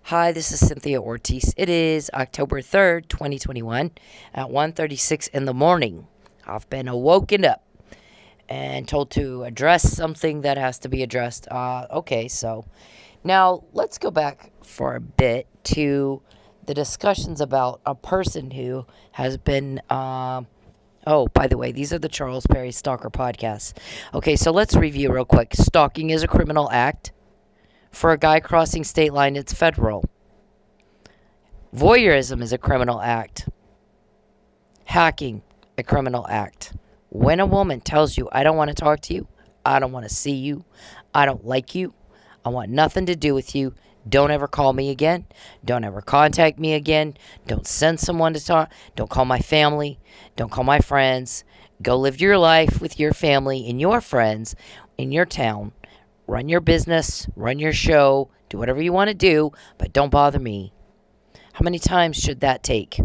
Hi, this is Cynthia Ortiz. It is October 3rd, 2021 at 1:36 in the morning. I've been woken up and told to address something that has to be addressed. So now let's go back for a bit to the discussions about a person who has been, by the way, these are the Charles Perry Stalker podcasts. Okay, so let's review real quick. Stalking is a criminal act. For a guy crossing state line, it's federal. Voyeurism is a criminal act. Hacking, a criminal act. When a woman tells you, I don't want to talk to you, I don't want to see you, I don't like you, I want nothing to do with you, don't ever call me again, don't ever contact me again, don't send someone to talk, don't call my family, don't call my friends, go live your life with your family and your friends in your town. Run your business, run your show, do whatever you want to do, but don't bother me. How many times should that take?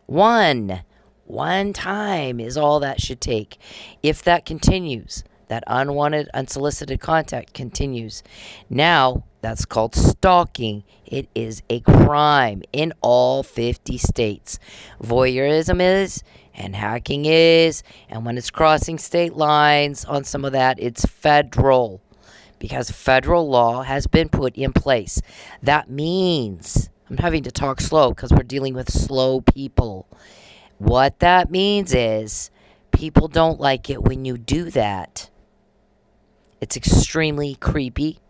One time is all that should take. If that continues, that unwanted, unsolicited contact continues, now that's called stalking. It is a crime in all 50 states. Voyeurism is, and hacking is, and when it's crossing state lines on some of that, it's federal. Because federal law has been put in place. That means, I'm having to talk slow because we're dealing with slow people. What that means is, people don't like it when you do that. It's extremely creepy.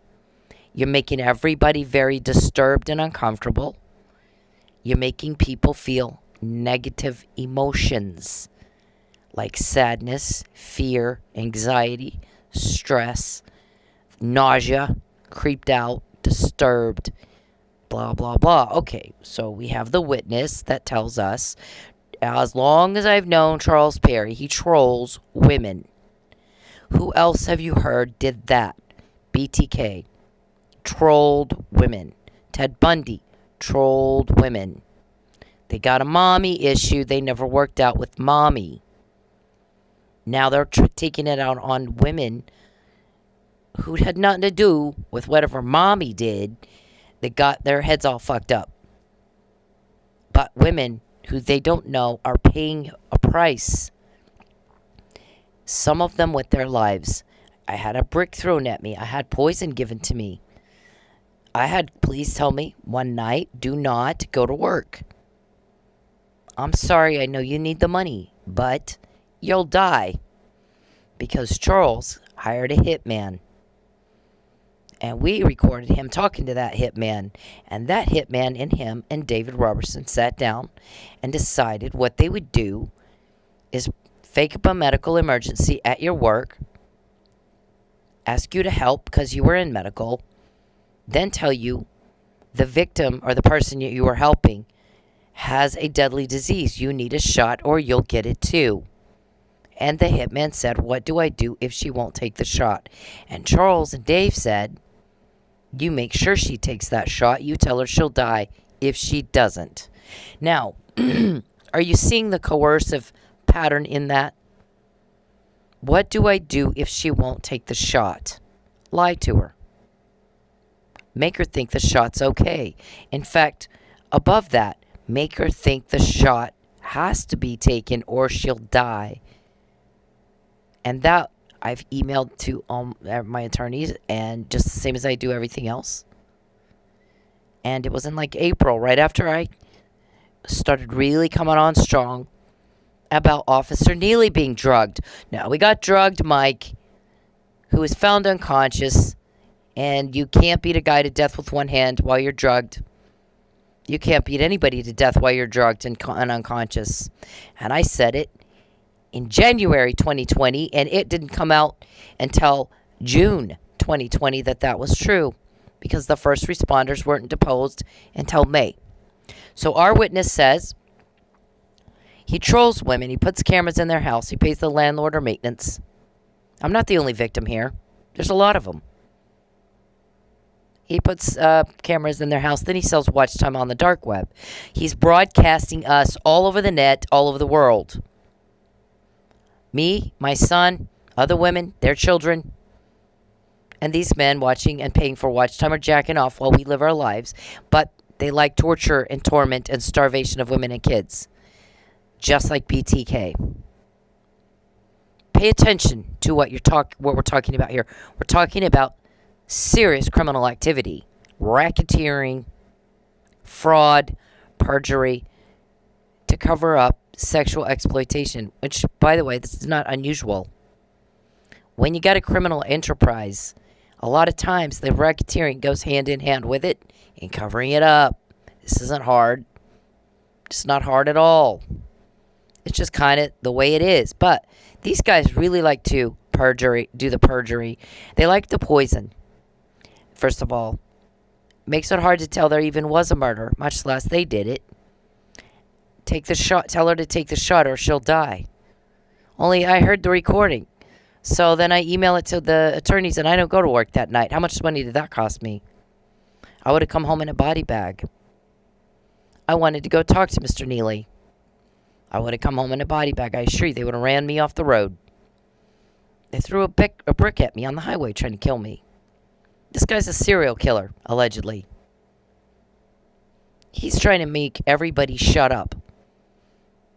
You're making everybody very disturbed and uncomfortable. You're making people feel negative emotions like sadness, fear, anxiety, stress, nausea, creeped out, disturbed, blah, blah, blah. Okay, so we have the witness that tells us, as long as I've known Charles Perry, he trolls women. Who else have you heard did that? BTK trolled women. Ted Bundy trolled women. They got a mommy issue. They never worked out with mommy. Now they're taking it out on women who had nothing to do with whatever mommy did, that got their heads all fucked up. But women who they don't know are paying a price. Some of them with their lives. I had a brick thrown at me. I had poison given to me. I had police tell me one night, do not go to work. I'm sorry, I know you need the money, but you'll die. Because Charles hired a hitman. And we recorded him talking to that hitman. And that hitman and him and David Robertson sat down and decided what they would do is fake up a medical emergency at your work, ask you to help because you were in medical, then tell you the victim or the person you were helping has a deadly disease. You need a shot or you'll get it too. And the hitman said, what do I do if she won't take the shot? And Charles and Dave said, you make sure she takes that shot. You tell her she'll die if she doesn't. Now, are you seeing the coercive pattern in that? What do I do if she won't take the shot? Lie to her. Make her think the shot's okay. In fact, above that, make her think the shot has to be taken or she'll die. And that I've emailed to my attorneys, and just the same as I do everything else. And it was in like April, right after I started really coming on strong about Officer Neely being drugged. Now, we got drugged Mike, who was found unconscious, and you can't beat a guy to death with one hand while you're drugged. You can't beat anybody to death while you're drugged and unconscious. And I said it in January 2020, and it didn't come out until June 2020 that was true, because the first responders weren't deposed until May. So our witness says he trolls women, he puts cameras in their house, he pays the landlord or maintenance. I'm not the only victim here. There's a lot of them. He puts cameras in their house, then he sells watch time on the dark web. He's broadcasting us all over the net, all over the world. Me, my son, other women, their children. And these men watching and paying for watch time are jacking off while we live our lives, but they like torture and torment and starvation of women and kids, just like BTK. Pay attention to what we're talking about here. We're talking about serious criminal activity, racketeering, fraud, perjury, to cover up sexual exploitation, which, by the way, this is not unusual. When you got a criminal enterprise, a lot of times the racketeering goes hand in hand with it and covering it up. This isn't hard. It's not hard at all. It's just kind of the way it is. But these guys really like to do the perjury. They like the poison. First of all, makes it hard to tell there even was a murder, much less they did it. Take the shot. Tell her to take the shot or she'll die. Only I heard the recording. So then I email it to the attorneys and I don't go to work that night. How much money did that cost me? I would have come home in a body bag. I wanted to go talk to Mr. Neely. I would have come home in a body bag. I assure you, they would have ran me off the road. They threw a brick at me on the highway trying to kill me. This guy's a serial killer, allegedly. He's trying to make everybody shut up.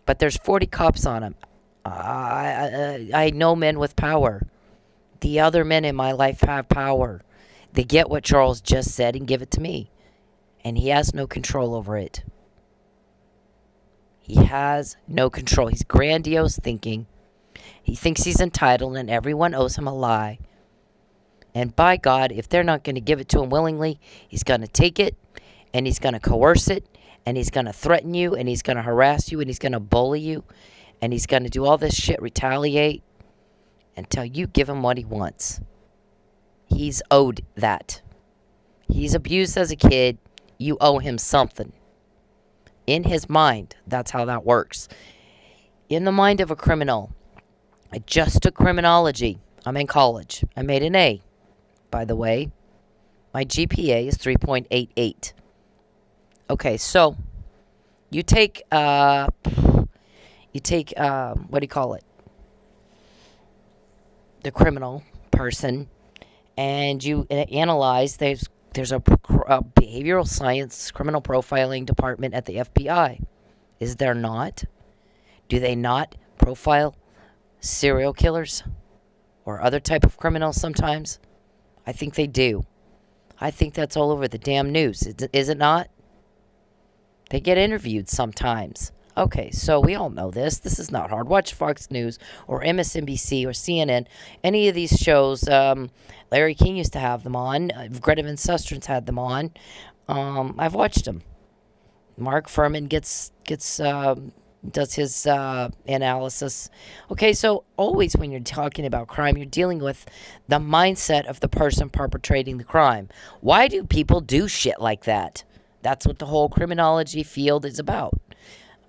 But there's 40 cops on him. I know men with power. The other men in my life have power. They get what Charles just said and give it to me. And he has no control over it. He has no control. He's grandiose thinking. He thinks he's entitled and everyone owes him a lie. And by God, if they're not going to give it to him willingly, he's going to take it and he's going to coerce it and he's going to threaten you and he's going to harass you and he's going to bully you and he's going to do all this shit, retaliate until you give him what he wants. He's owed that. He's abused as a kid. You owe him something. In his mind, that's how that works. In the mind of a criminal, I just took criminology. I'm in college. I made an A, by the way. My GPA is 3.88. Okay, so you take what do you call it? The criminal person, and you analyze. There's a behavioral science criminal profiling department at the FBI. Is there not? Do they not profile serial killers or other type of criminals sometimes? I think they do. I think that's all over the damn news. Is it not? They get interviewed sometimes. Okay, so we all know this. This is not hard. Watch Fox News or MSNBC or CNN. Any of these shows. Larry King used to have them on. Greta Van Sustren's had them on. I've watched them. Mark Furman does his analysis. Okay, so always when you're talking about crime, you're dealing with the mindset of the person perpetrating the crime. Why do people do shit like that? That's what the whole criminology field is about.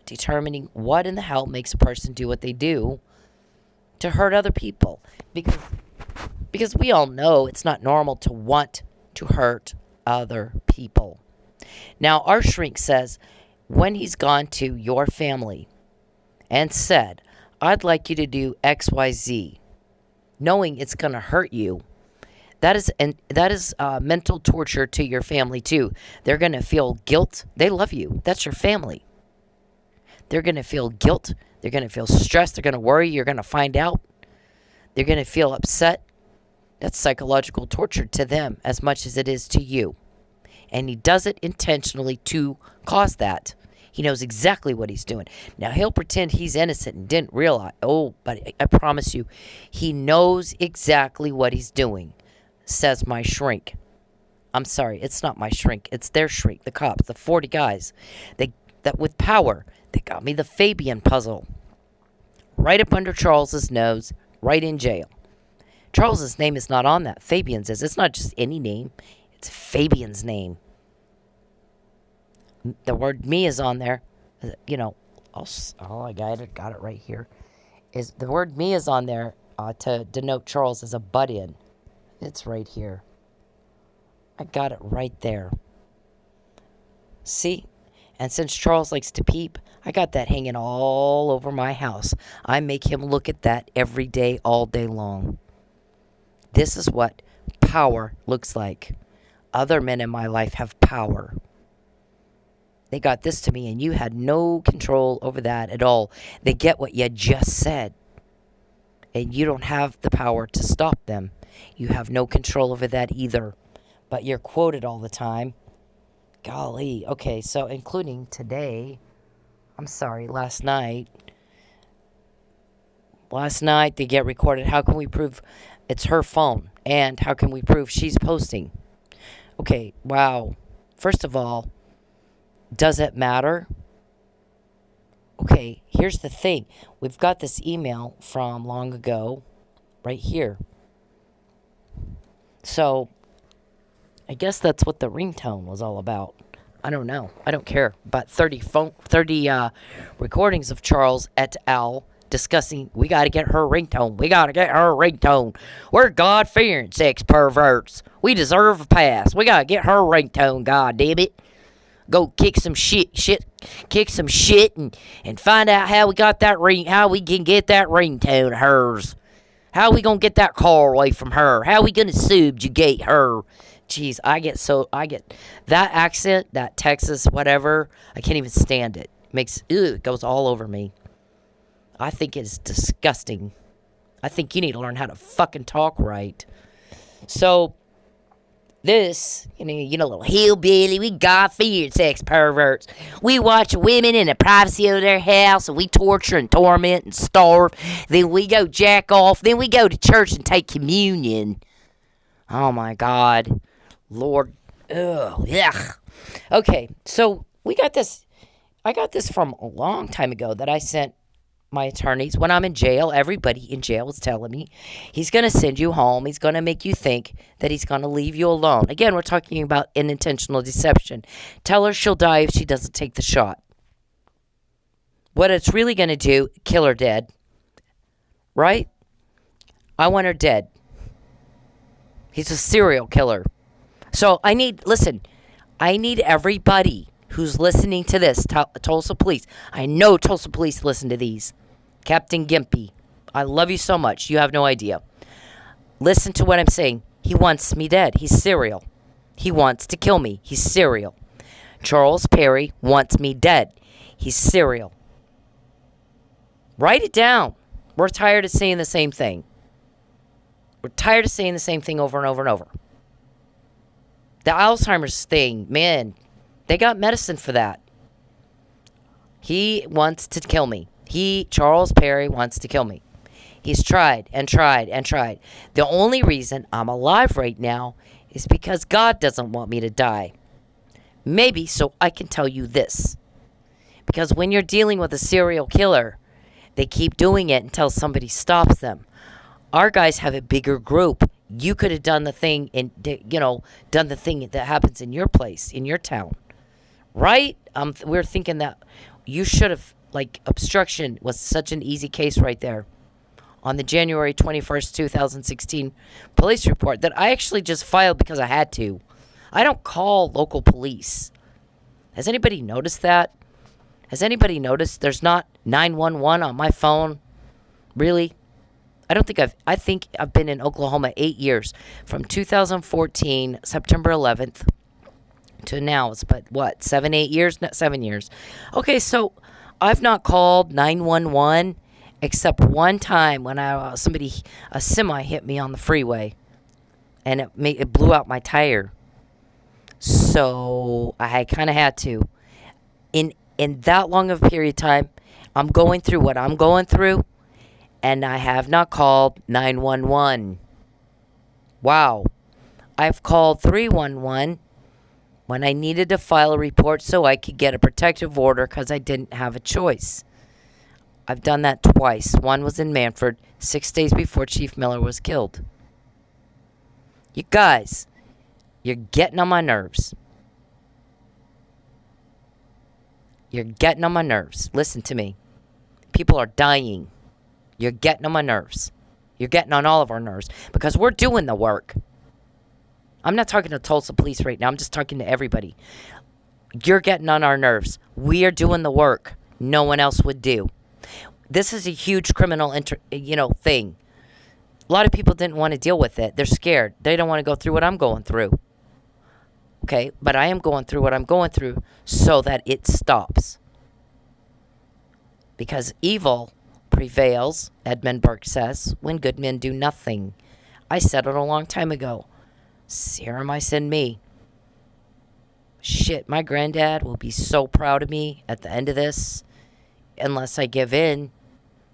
Determining what in the hell makes a person do what they do to hurt other people. Because we all know it's not normal to want to hurt other people. Now, our shrink says, when he's gone to your family and said, I'd like you to do XYZ, knowing it's going to hurt you, that is mental torture to your family too. They're going to feel guilt. They love you. That's your family. They're going to feel guilt. They're going to feel stressed. They're going to worry. You're going to find out. They're going to feel upset. That's psychological torture to them as much as it is to you. And he does it intentionally to cause that. He knows exactly what he's doing. Now, he'll pretend he's innocent and didn't realize. Oh, but I promise you, he knows exactly what he's doing, says my shrink. I'm sorry, it's not my shrink. It's their shrink, the cops, the 40 guys. That with power, they got me the Fabian puzzle. Right up under Charles's nose, right in jail. Charles's name is not on that. Fabian's is. It's not just any name. It's Fabian's name. The word me is on there. I got it right here. Is the word me is on there to denote Charles as a butt-in. It's right here. I got it right there. See? And since Charles likes to peep, I got that hanging all over my house. I make him look at that every day, all day long. This is what power looks like. Other men in my life have power. They got this to me, and you had no control over that at all. They get what you just said, and you don't have the power to stop them. You have no control over that either, but you're quoted all the time. Golly. Okay, so including today, last night. Last night they get recorded. How can we prove it's her phone? And how can we prove she's posting? Okay, wow. First of all, does it matter? Okay, here's the thing. We've got this email from long ago right here. So, I guess that's what the ringtone was all about. I don't know. I don't care. About 30 recordings of Charles et al. Discussing, we got to get her ringtone. We got to get her ringtone. We're God-fearing sex perverts. We deserve a pass. We got to get her ringtone, god damn it. Go kick some shit, and find out how we got that how we can get that ringtone of hers. How we gonna get that car away from her? How we gonna subjugate her? Jeez, I get that accent, that Texas, whatever. I can't even stand it. It goes all over me. I think it's disgusting. I think you need to learn how to fucking talk right. So, this, little hillbilly, we God-fearing sex perverts. We watch women in the privacy of their house, and we torture and torment and starve. Then we go jack off. Then we go to church and take communion. Oh, my God. Lord. Ugh. Yuck. Okay, so we got this. I got this from a long time ago that I sent my attorneys. When I'm in jail, everybody in jail is telling me he's going to send you home. He's going to make you think that he's going to leave you alone. Again, we're talking about unintentional deception. Tell her she'll die if she doesn't take the shot. What it's really going to do, kill her dead. Right? I want her dead. He's a serial killer. So I need everybody who's listening to this, Tulsa Police. I know Tulsa Police listen to these. Captain Gimpy, I love you so much. You have no idea. Listen to what I'm saying. He wants me dead. He's serial. He wants to kill me. He's serial. Charles Perry wants me dead. He's serial. Write it down. We're tired of saying the same thing. We're tired of saying the same thing over and over and over. The Alzheimer's thing, man, they got medicine for that. He wants to kill me. Charles Perry, wants to kill me. He's tried and tried and tried. The only reason I'm alive right now is because God doesn't want me to die. Maybe so I can tell you this. Because when you're dealing with a serial killer, they keep doing it until somebody stops them. Our guys have a bigger group. You could have done the thing done the thing that happens in your place, in your town. Right? We're thinking that you should have, obstruction was such an easy case right there. On the January 21st, 2016 police report that I actually just filed because I had to. I don't call local police. Has anybody noticed that? Has anybody noticed there's not 911 on my phone? Really? I think I've been in Oklahoma 8 years. From 2014, September 11th, to now. It's 7 years? No, 7 years. Okay, so I've not called 911 except one time when a semi hit me on the freeway, and it blew out my tire. So I kind of had to. In that long of a period of time, I'm going through what I'm going through, and I have not called 911. Wow. I've called 311 when I needed to file a report so I could get a protective order because I didn't have a choice. I've done that twice. One was in Manford, 6 days before Chief Miller was killed. You guys, you're getting on my nerves. You're getting on my nerves. Listen to me. People are dying. You're getting on my nerves. You're getting on all of our nerves because we're doing the work. I'm not talking to Tulsa Police right now. I'm just talking to everybody. You're getting on our nerves. We are doing the work no one else would do. This is a huge criminal thing. A lot of people didn't want to deal with it. They're scared. They don't want to go through what I'm going through. Okay, but I am going through what I'm going through so that it stops. Because evil prevails, Edmund Burke says, when good men do nothing. I said it a long time ago. Serum I send me. Shit, my granddad will be so proud of me at the end of this, unless I give in.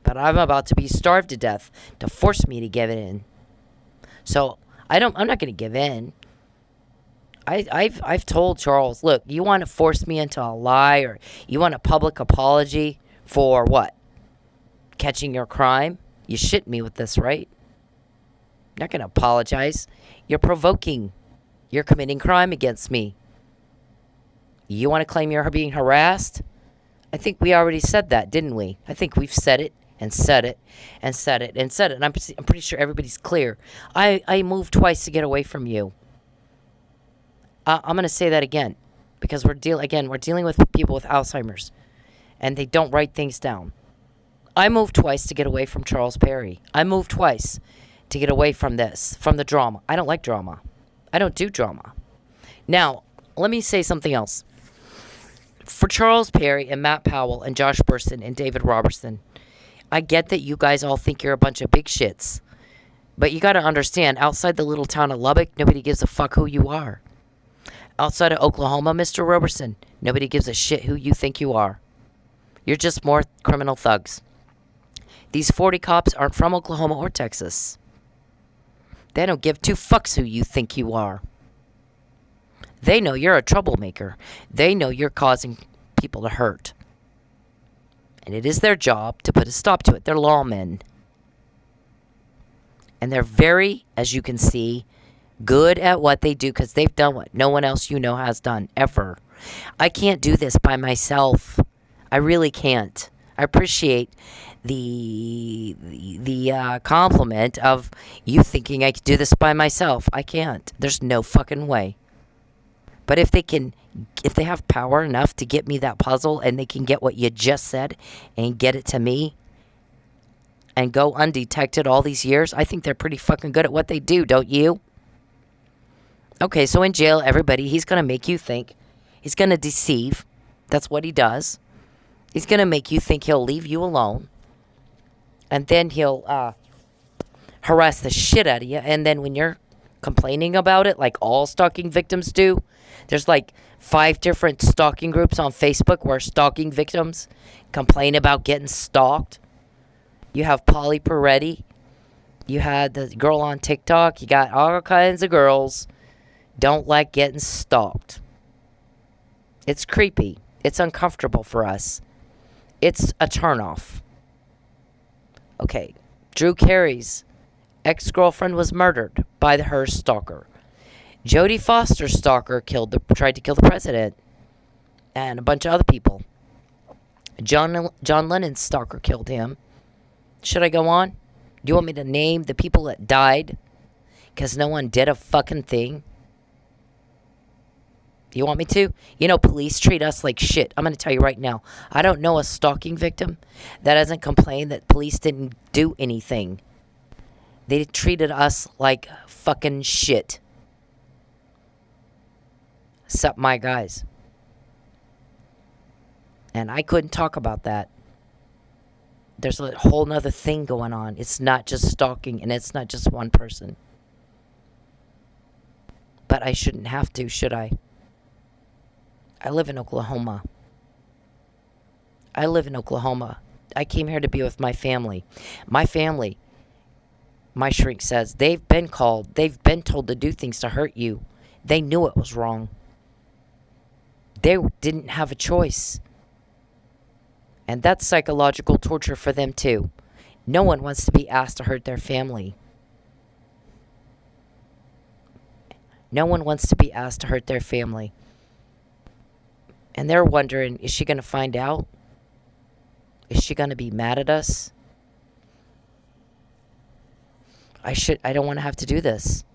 But I'm about to be starved to death to force me to give it in. So I'm not going to give in. I've told Charles, look, you want to force me into a lie, or you want a public apology for what? Catching your crime? You shit me with this, right? I'm not going to apologize. You're provoking. You're committing crime against me. You want to claim you're being harassed? I think we already said that, didn't we? I think we've said it and said it and said it and said it. And I'm pretty sure everybody's clear. I moved twice to get away from you. I'm going to say that again, because we're dealing with people with Alzheimer's, and they don't write things down. I moved twice to get away from Charles Perry. I moved twice to get away from this, from the drama. I don't like drama. I don't do drama. Now, let me say something else. For Charles Perry and Matt Powell and Josh Burson and David Robertson, I get that you guys all think you're a bunch of big shits. But you got to understand, outside the little town of Lubbock, nobody gives a fuck who you are. Outside of Oklahoma, Mr. Robertson, nobody gives a shit who you think you are. You're just more criminal thugs. These 40 cops aren't from Oklahoma or Texas. They don't give two fucks who you think you are. They know you're a troublemaker. They know you're causing people to hurt. And it is their job to put a stop to it. They're lawmen. And they're very, as you can see, good at what they do, because they've done what no one else you know has done, ever. I can't do this by myself. I really can't. I appreciate the compliment of you thinking I could do this by myself. I can't. There's no fucking way. But if they have power enough to get me that puzzle, and they can get what you just said and get it to me and go undetected all these years, I think they're pretty fucking good at what they do, don't you? Okay, so in jail, everybody, he's going to make you think. He's going to deceive. That's what he does. He's going to make you think he'll leave you alone. And then he'll harass the shit out of you. And then when you're complaining about it, like all stalking victims do, there's like 5 different stalking groups on Facebook where stalking victims complain about getting stalked. You have Polly Peretti. You had the girl on TikTok. You got all kinds of girls don't like getting stalked. It's creepy. It's uncomfortable for us. It's a turnoff. Okay, Drew Carey's ex-girlfriend was murdered by her stalker. Jodie Foster's stalker tried to kill the president and a bunch of other people. John Lennon's stalker killed him. Should I go on? Do you want me to name the people that died because no one did a fucking thing? Do you want me to? You know, police treat us like shit. I'm going to tell you right now. I don't know a stalking victim that hasn't complained that police didn't do anything. They treated us like fucking shit. Except my guys. And I couldn't talk about that. There's a whole nother thing going on. It's not just stalking, and it's not just one person. But I shouldn't have to, should I? I live in Oklahoma. I came here to be with my family. My family, my shrink says, they've been told to do things to hurt you. They knew it was wrong. They didn't have a choice. And that's psychological torture for them too. No one wants to be asked to hurt their family. No one wants to be asked to hurt their family. And they're wondering, is she going to find out? Is she going to be mad at us? I don't want to have to do this.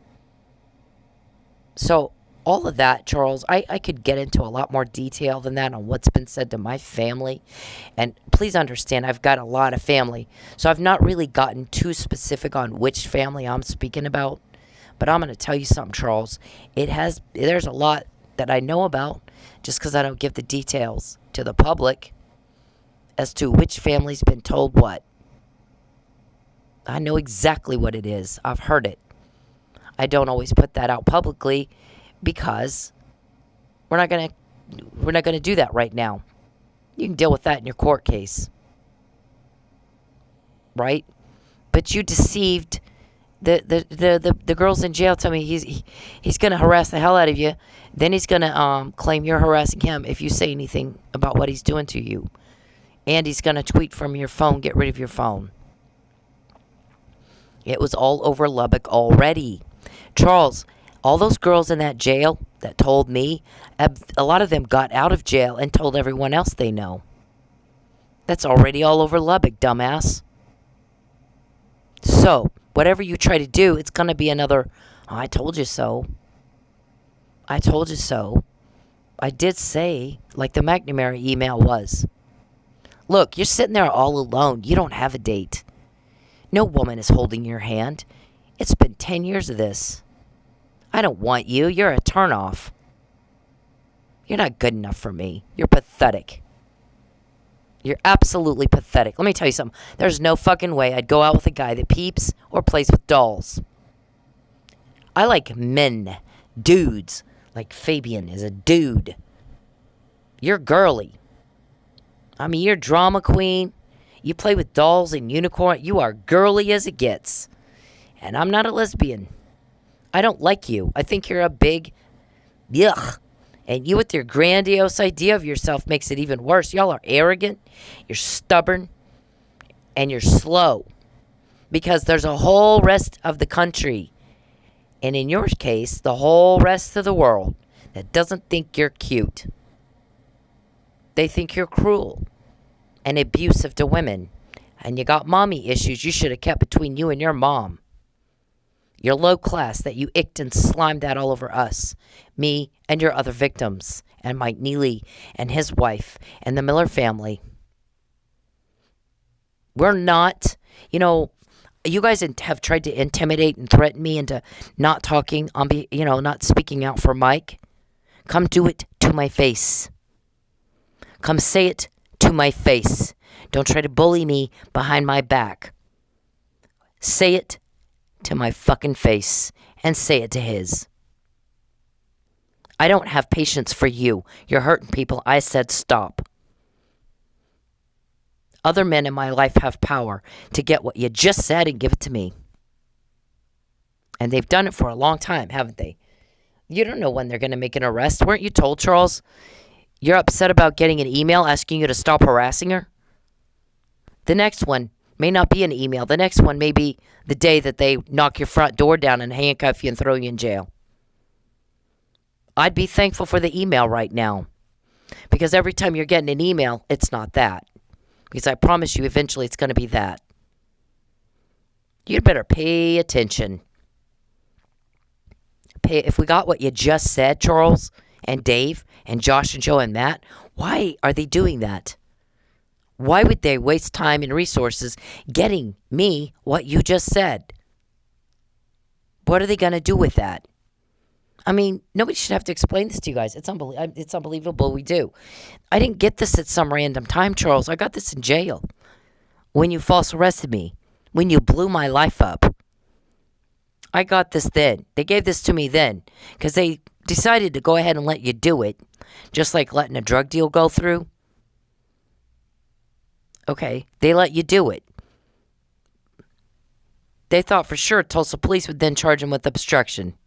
So all of that, Charles, I could get into a lot more detail than that on what's been said to my family. And please understand, I've got a lot of family. So I've not really gotten too specific on which family I'm speaking about. But I'm going to tell you something, Charles. There's a lot that I know about just because I don't give the details to the public as to which family's been told what. I know exactly what it is. I've heard it. I don't always put that out publicly because we're not gonna do that right now. You can deal with that in your court case, right? But you deceived the girls in jail. Tell me he's gonna harass the hell out of you. Then he's gonna claim you're harassing him if you say anything about what he's doing to you, and he's gonna tweet from your phone. Get rid of your phone. It was all over Lubbock already. Charles, all those girls in that jail that told me, a lot of them got out of jail and told everyone else they know. That's already all over Lubbock, dumbass. So, whatever you try to do, it's going to be another, oh, I told you so. I told you so. I did say, like the McNamara email was. Look, you're sitting there all alone. You don't have a date. No woman is holding your hand. It's been 10 years of this. I don't want you. You're a turnoff. You're not good enough for me. You're pathetic. You're absolutely pathetic. Let me tell you something. There's no fucking way I'd go out with a guy that peeps or plays with dolls. I like men. Dudes. Like Fabian is a dude. You're girly. I mean, you're drama queen. You play with dolls and unicorn. You are girly as it gets. And I'm not a lesbian. I don't like you. I think you're a big yuck. And you with your grandiose idea of yourself makes it even worse. Y'all are arrogant. You're stubborn. And you're slow. Because there's a whole rest of the country. And in your case, the whole rest of the world that doesn't think you're cute. They think you're cruel and abusive to women. And you got mommy issues you should have kept between you and your mom. You're low class that you icked and slimed that all over us, me and your other victims, and Mike Neely and his wife and the Miller family. We're not, you guys have tried to intimidate and threaten me into not talking not speaking out for Mike. Come do it to my face. Come say it to my face. Don't try to bully me behind my back. Say it to my fucking face and say it to his. I don't have patience for you. You're hurting people. I said stop. Other men in my life have power to get what you just said and give it to me. And they've done it for a long time, haven't they? You don't know when they're going to make an arrest. Weren't you told, Charles? You're upset about getting an email asking you to stop harassing her? The next one may not be an email. The next one may be the day that they knock your front door down and handcuff you and throw you in jail. I'd be thankful for the email right now. Because every time you're getting an email, it's not that. Because I promise you eventually it's going to be that. You'd better pay attention. If we got what you just said, Charles and Dave and Josh and Joe and Matt, why are they doing that? Why would they waste time and resources getting me what you just said? What are they going to do with that? I mean, nobody should have to explain this to you guys. It's unbelievable we do. I didn't get this at some random time, Charles. I got this in jail. When you false arrested me. When you blew my life up. I got this then. They gave this to me then. Because they decided to go ahead and let you do it. Just like letting a drug deal go through. Okay, they let you do it. They thought for sure Tulsa police would then charge him with obstruction.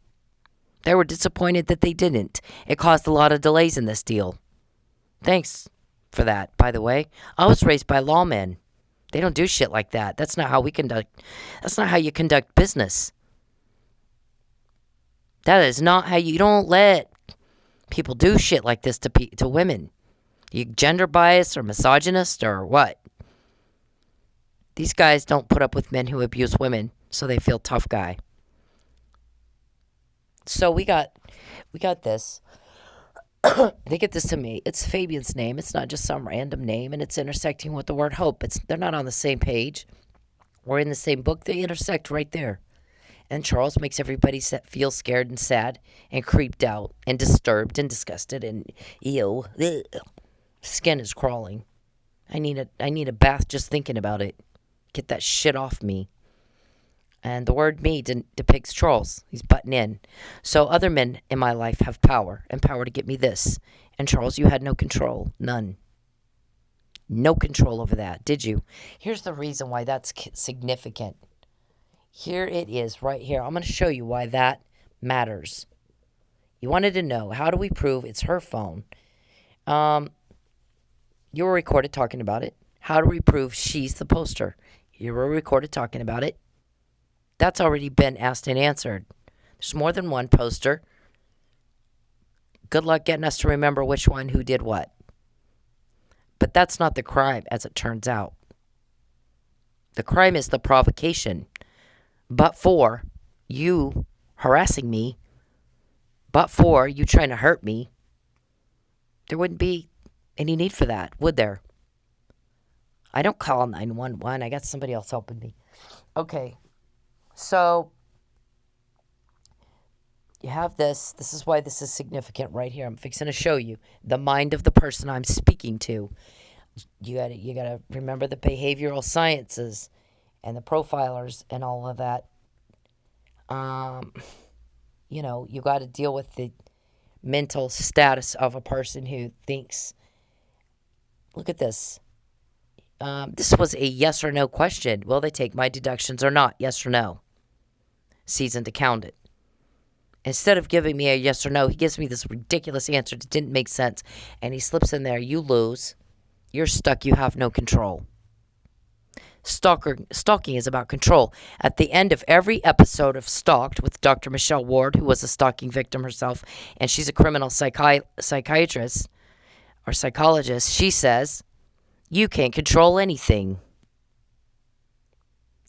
They were disappointed that they didn't. It caused a lot of delays in this deal. Thanks for that, by the way. I was raised by lawmen. They don't do shit like that. That's not how you conduct business. That is not how you don't let people do shit like this to women. You gender biased or misogynist or what? These guys don't put up with men who abuse women, so they feel tough guy. So we got We got this. They get this to me. It's Fabian's name. It's not just some random name, and it's intersecting with the word hope. They're not on the same page or in the same book. They intersect right there. And Charles makes everybody feel scared and sad and creeped out and disturbed and disgusted and ew. Ugh. Skin is crawling. I need a bath just thinking about it. Get that shit off me. And the word me depicts Charles. He's butting in. So other men in my life have power and power to get me this. And Charles, you had no control. None. No control over that, did you? Here's the reason why that's significant. Here it is right here. I'm going to show you why that matters. You wanted to know, how do we prove it's her phone? You were recorded talking about it. How do we prove she's the poster? You were recorded talking about it. That's already been asked and answered. There's more than one poster. Good luck getting us to remember which one who did what. But that's not the crime, as it turns out. The crime is the provocation. But for you harassing me, but for you trying to hurt me, there wouldn't be any need for that, would there? I don't call 911. I got somebody else helping me. Okay. So, you have this. This is why this is significant right here. I'm fixing to show you the mind of the person I'm speaking to. You gotta remember the behavioral sciences and the profilers and all of that. You got to deal with the mental status of a person who thinks. Look at this. This was a yes or no question. Will they take my deductions or not? Yes or no. Seasoned accountant. Instead of giving me a yes or no, he gives me this ridiculous answer that didn't make sense. And he slips in there, you lose. You're stuck. You have no control. Stalking is about control. At the end of every episode of Stalked with Dr. Michelle Ward, who was a stalking victim herself, and she's a criminal psychiatrist or psychologist, she says, you can't control anything.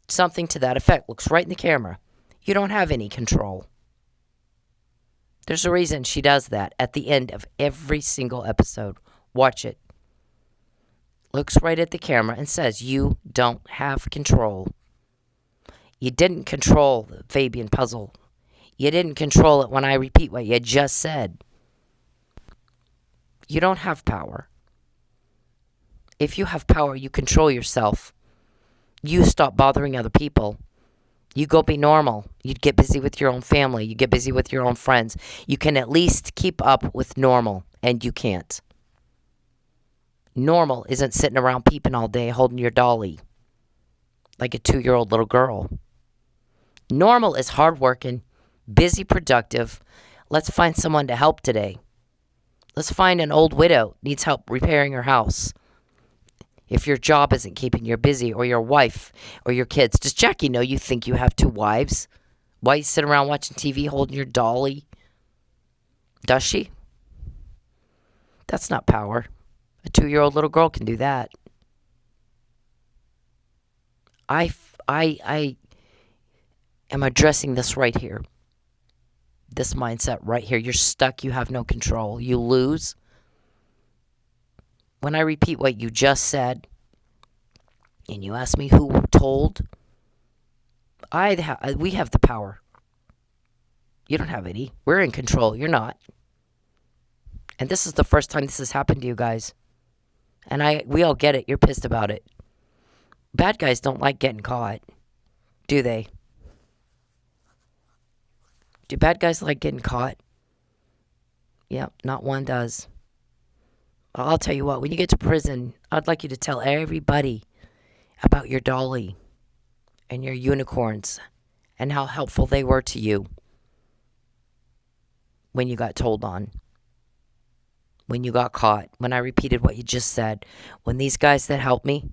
Something to that effect. Looks right in the camera. You don't have any control. There's a reason she does that at the end of every single episode. Watch it. Looks right at the camera and says, you don't have control. You didn't control the Fabian puzzle. You didn't control it when I repeat what you just said. You don't have power. If you have power, you control yourself. You stop bothering other people. You go be normal. You get busy with your own family. You get busy with your own friends. You can at least keep up with normal, and you can't. Normal isn't sitting around peeping all day holding your dolly like a 2-year-old little girl. Normal is hardworking, busy, productive. Let's find someone to help today. Let's find an old widow needs help repairing her house. If your job isn't keeping you busy, or your wife, or your kids. Does Jackie know you think you have 2 wives? Why you sit around watching TV holding your dolly? Does she? That's not power. A 2-year-old little girl can do that. I am addressing this right here. This mindset right here. You're stuck. You have no control. You lose. When I repeat what you just said, and you ask me who told, we have the power. You don't have any. We're in control. You're not. And this is the first time this has happened to you guys. And we all get it. You're pissed about it. Bad guys don't like getting caught, do they? Do bad guys like getting caught? Yep, not one does. I'll tell you what, when you get to prison, I'd like you to tell everybody about your dolly and your unicorns and how helpful they were to you when you got told on, when you got caught, when I repeated what you just said, when these guys that helped me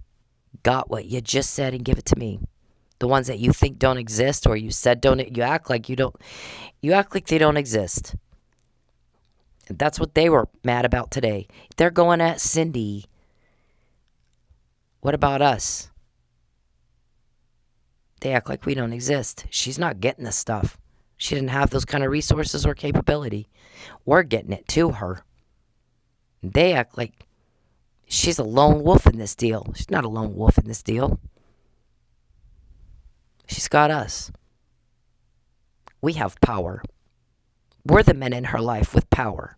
got what you just said and give it to me. The ones that you think don't exist, or you said don't, you act like they don't exist. That's what they were mad about today. They're going at Cindy. What about us? They act like we don't exist. She's not getting this stuff. She didn't have those kind of resources or capability. We're getting it to her. They act like she's a lone wolf in this deal. She's not a lone wolf in this deal. She's got us. We have power. We're the men in her life with power.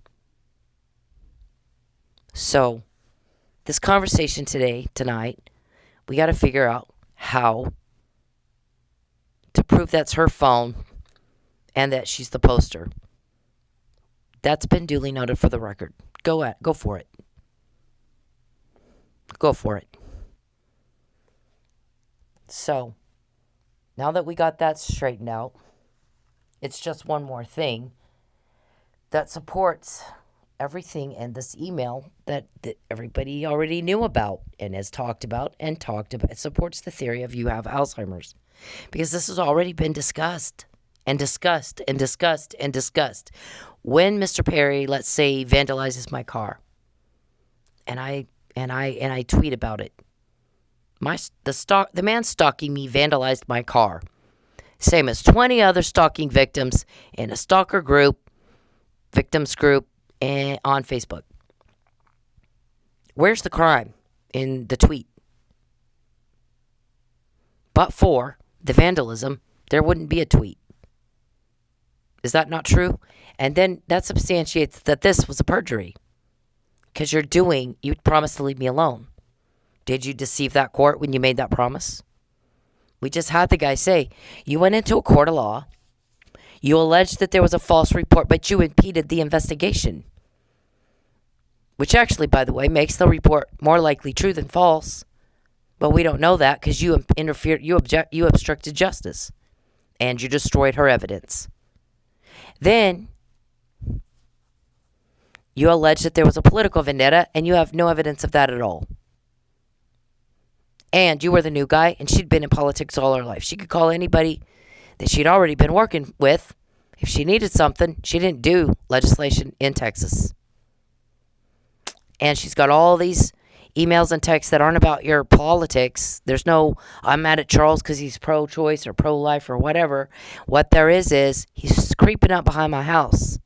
So, this conversation tonight, we got to figure out how to prove that's her phone and that she's the poster. That's been duly noted for the record. Go for it. Go for it. So, now that we got that straightened out, it's just one more thing that supports everything in this email that everybody already knew about and has talked about. It supports the theory of you have Alzheimer's. Because this has already been discussed and discussed and discussed and discussed. When Mr. Perry, let's say, vandalizes my car, and I tweet about it. The man stalking me vandalized my car. Same as 20 other stalking victims in a stalker group, victims group, on Facebook. Where's the crime in the tweet? But for the vandalism, there wouldn't be a tweet. Is that not true? And then that substantiates that this was a perjury. Because you promised to leave me alone. Did you deceive that court when you made that promise? We just had the guy say, you went into a court of law, you alleged that there was a false report, but you impeded the investigation. Which actually, by the way, makes the report more likely true than false. But we don't know that because you interfered, you obstructed justice. And you destroyed her evidence. Then, you allege that there was a political vendetta, and you have no evidence of that at all. And you were the new guy, and she'd been in politics all her life. She could call anybody that she'd already been working with if she needed something. She didn't do legislation in Texas. And she's got all these emails and texts that aren't about your politics. There's no, I'm mad at Charles because he's pro-choice or pro-life or whatever. What there is he's creeping up behind my house.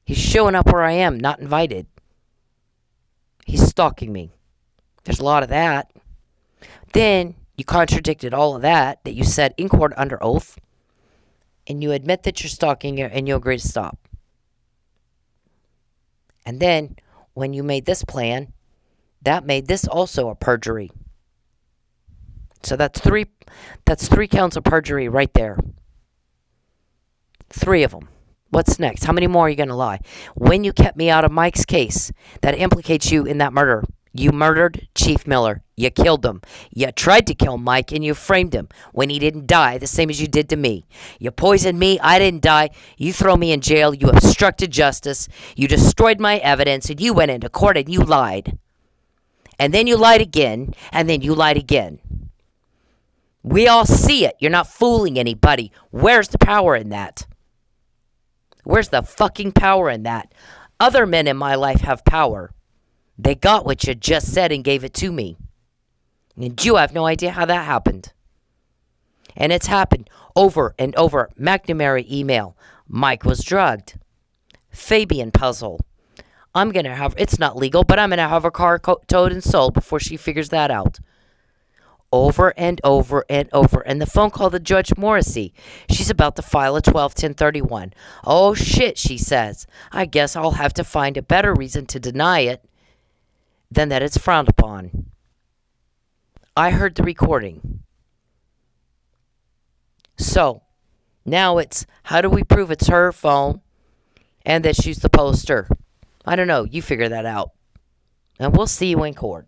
He's showing up where I am, not invited. He's stalking me. There's a lot of that. Then you contradicted all of that you said in court under oath. And you admit that you're stalking her and you agree to stop. And then when you made this plan, that made this also a perjury. So that's three counts of perjury right there. 3 of them. What's next? How many more are you going to lie? When you kept me out of Mike's case that implicates you in that murder, you murdered Chief Miller. You killed him. You tried to kill Mike and you framed him when he didn't die, the same as you did to me. You poisoned me. I didn't die. You throw me in jail. You obstructed justice. You destroyed my evidence and you went into court and you lied. And then you lied again, and then you lied again. We all see it. You're not fooling anybody. Where's the power in that? Where's the fucking power in that? Other men in my life have power. They got what you just said and gave it to me. And you have no idea how that happened. And it's happened over and over. McNamara email. Mike was drugged. Fabian puzzle. It's not legal, but I'm going to have her car towed and sold before she figures that out. Over and over and over. And the phone call to Judge Morrissey. She's about to file a 12-1031. Oh shit, she says. I guess I'll have to find a better reason to deny it than that it's frowned upon. I heard the recording. So, now it's, how do we prove it's her phone and that she's the poster? I don't know. You figure that out. And we'll see you in court.